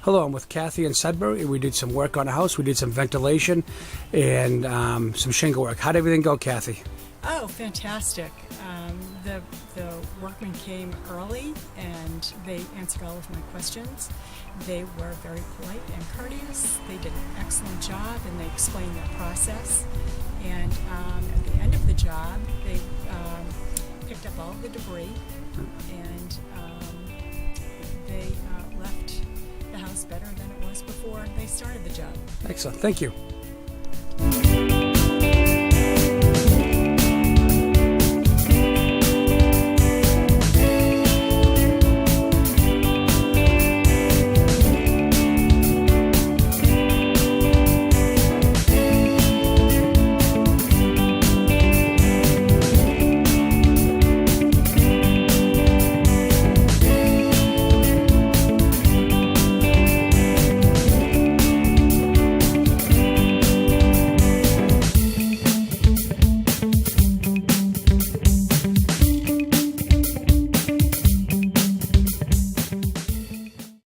Hello, I'm with Kathy in Sudbury. We did some work on a house. We did some ventilation and some shingle work. How'd everything go, Kathy? Oh, fantastic. The workmen came early and they answered all of my questions. They were very polite and courteous. They did an excellent job and they explained their process. And at the end of the job, they picked up all of the debris and they left the house better than it was before they started the job. Excellent. Thank you.